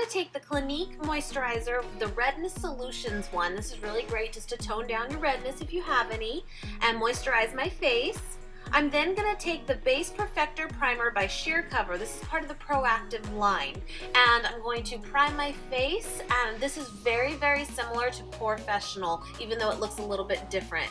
gonna take the Clinique moisturizer, the Redness Solutions one. This is really great just to tone down your redness if you have any, and moisturize my face. I'm then going to take the Base Perfector Primer by Sheer Cover. This is part of the Proactive line. And I'm going to prime my face, and this is very, very similar to Professional, even though it looks a little bit different.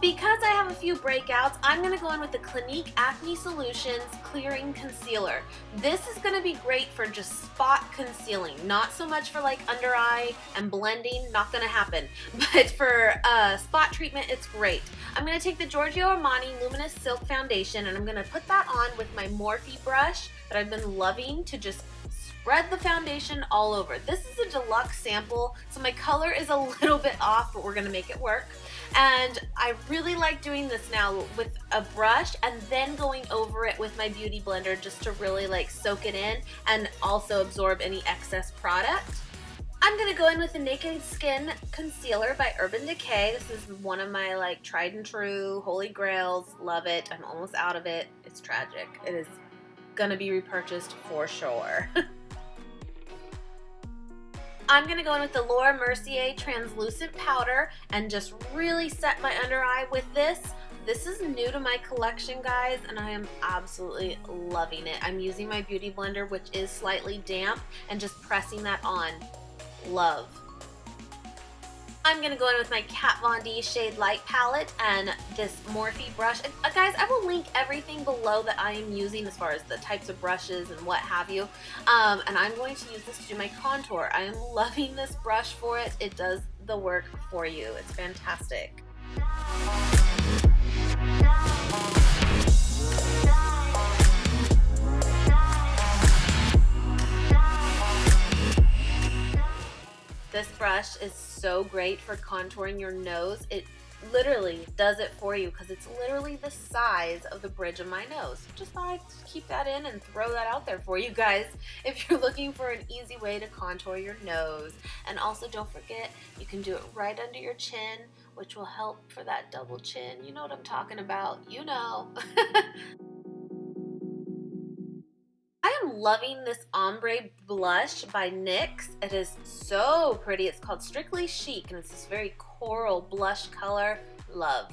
Because I have a few breakouts, I'm going to go in with the Clinique Acne Solutions Clearing Concealer. This is going to be great for just spot concealing, not so much for like under eye and blending, not going to happen. But for spot treatment, it's great. I'm going to take the Giorgio Armani Luminous Silk Foundation, and I'm going to put that on with my Morphe brush that I've been loving to just spread the foundation all over. This is a deluxe sample, so my color is a little bit off, but we're going to make it work. And I really like doing this now with a brush and then going over it with my beauty blender just to really like soak it in and also absorb any excess product. I'm going to go in with the Naked Skin Concealer by Urban Decay. This is one of my like tried and true holy grails. Love it. I'm almost out of it. It's tragic. It is going to be repurchased for sure. I'm going to go in with the Laura Mercier Translucent Powder and just really set my under eye with this. This is new to my collection, guys, and I am absolutely loving it. I'm using my beauty blender, which is slightly damp, and just pressing that on. Love. I'm going to go in with my Kat Von D Shade Light Palette and this Morphe brush. And, guys, I will link everything below that I am using as far as the types of brushes and what have you. And I'm going to use this to do my contour. I am loving this brush for it. It does the work for you. It's fantastic. This brush is so great for contouring your nose. It literally does it for you because it's literally the size of the bridge of my nose. Just thought I'd keep that in and throw that out there for you guys if you're looking for an easy way to contour your nose. And also don't forget, you can do it right under your chin, which will help for that double chin. You know what I'm talking about. You know. I am loving this ombre blush by NYX. It is so pretty. It's called Strictly Chic, and it's this very coral blush color. Love.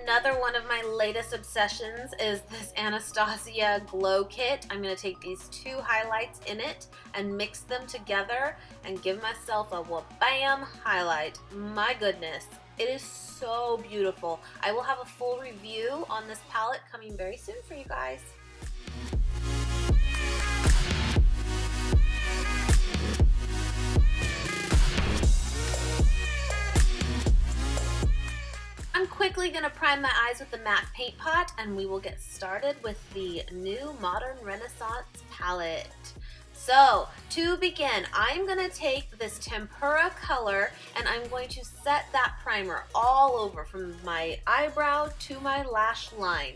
Another one of my latest obsessions is this Anastasia Glow Kit. I'm going to take these two highlights in it and mix them together and give myself a wha-bam highlight. My goodness, it is so beautiful. I will have a full review on this palette coming very soon for you guys. I'm quickly going to prime my eyes with the MAC Paint Pot, and we will get started with the new Modern Renaissance palette. So, to begin, I'm going to take this Tempera color and I'm going to set that primer all over from my eyebrow to my lash line.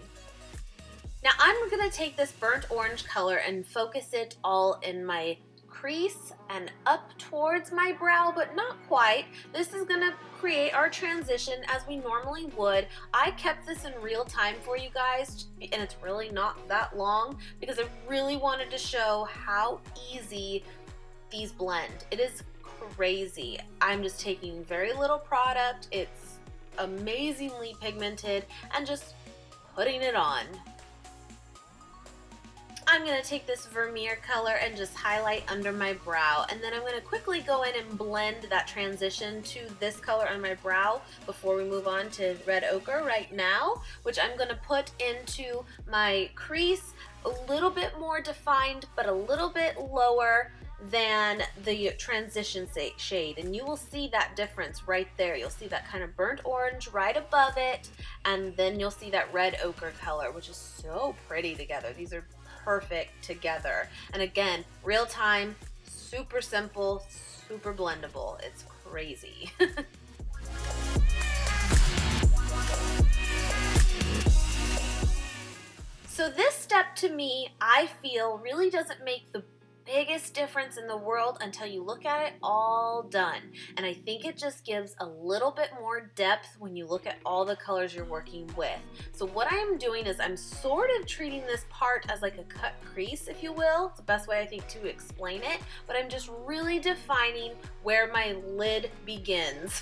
Now, I'm going to take this burnt orange color and focus it all in my crease and up towards my brow, but not quite. This is going to create our transition as we normally would. I kept this in real time for you guys, and it's really not that long because I really wanted to show how easy these blend. It is crazy. I'm just taking very little product. It's amazingly pigmented and just putting it on. I'm going to take this Vermeer color and just highlight under my brow, and then I'm going to quickly go in and blend that transition to this color on my brow before we move on to Red Ochre right now, which I'm going to put into my crease a little bit more defined but a little bit lower than the transition shade, and you will see that difference right there. You'll see that kind of burnt orange right above it, and then you'll see that Red Ochre color, which is so pretty together. These are perfect together. And again, real time, super simple, super blendable. It's crazy. So this step to me, I feel really doesn't make the biggest difference in the world until you look at it all done. And I think it just gives a little bit more depth when you look at all the colors you're working with. So what I am doing is I'm sort of treating this part as like a cut crease, if you will. It's the best way I think to explain it, but I'm just really defining where my lid begins.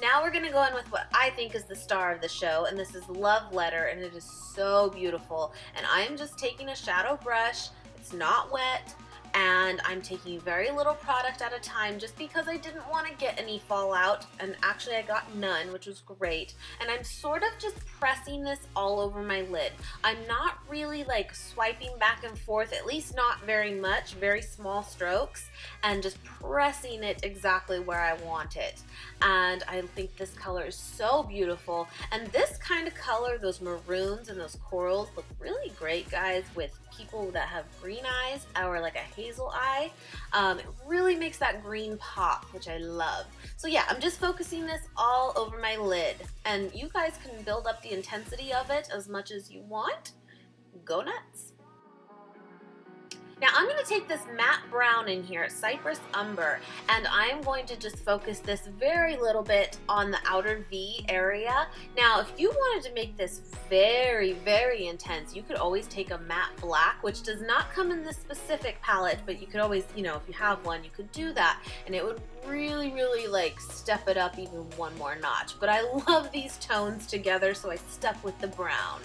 Now we're gonna go in with what I think is the star of the show, and this is Love Letter, and it is so beautiful. And I am just taking a shadow brush, it's not wet, and I'm taking very little product at a time just because I didn't want to get any fallout, and actually I got none, which was great. And I'm sort of just pressing this all over my lid. I'm not really like swiping back and forth, at least not very much, very small strokes, and just pressing it exactly where I want it. And I think this color is so beautiful, and this kind of color, those maroons and those corals, look really great, guys, with people that have green eyes or like a hazel eye. It really makes that green pop, which I love. So yeah, I'm just focusing this all over my lid, and you guys can build up the intensity of it as much as you want. Go nuts. Now I'm going to take this matte brown in here, Cypress Umber, and I'm going to just focus this very little bit on the outer V area. Now if you wanted to make this very, very intense, you could always take a matte black, which does not come in this specific palette, but you could always, you know, if you have one, you could do that, and it would really, really like step it up even one more notch. But I love these tones together, so I stuck with the brown.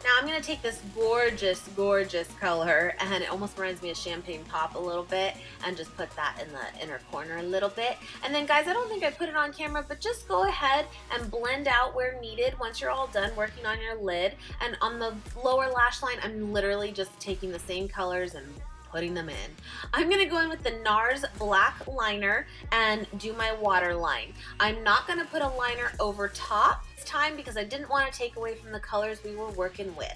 Now I'm going to take this gorgeous, gorgeous color, and it almost reminds me of Champagne Pop a little bit, and just put that in the inner corner a little bit. And then guys, I don't think I put it on camera, but just go ahead and blend out where needed once you're all done working on your lid. And on the lower lash line, I'm literally just taking the same colors and putting them in. I'm gonna go in with the NARS black liner and do my waterline. I'm not gonna put a liner over top this time because I didn't want to take away from the colors we were working with.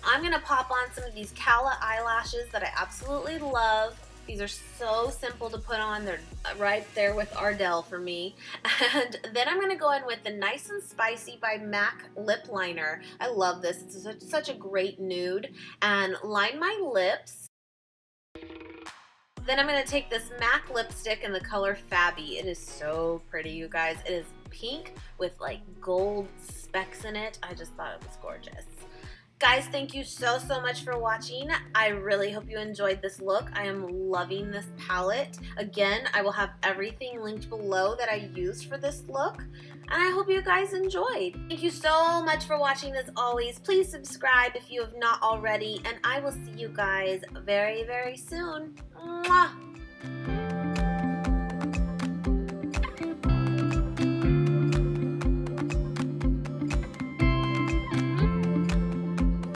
I'm gonna pop on some of these Cala eyelashes that I absolutely love. These are so simple to put on. They're right there with Ardell for me. And then I'm going to go in with the Nice and Spicy by MAC lip liner. I love this. It's such a great nude. And line my lips. Then I'm going to take this MAC lipstick in the color Fabby. It is so pretty, you guys. It is pink with like gold specks in it. I just thought it was gorgeous. Guys, thank you so much for watching. I really hope you enjoyed this look. I am loving this palette. Again, I will have everything linked below that I used for this look, and I hope you guys enjoyed. Thank you so much for watching as always. Please subscribe if you have not already, and I will see you guys very, very soon. Mwah!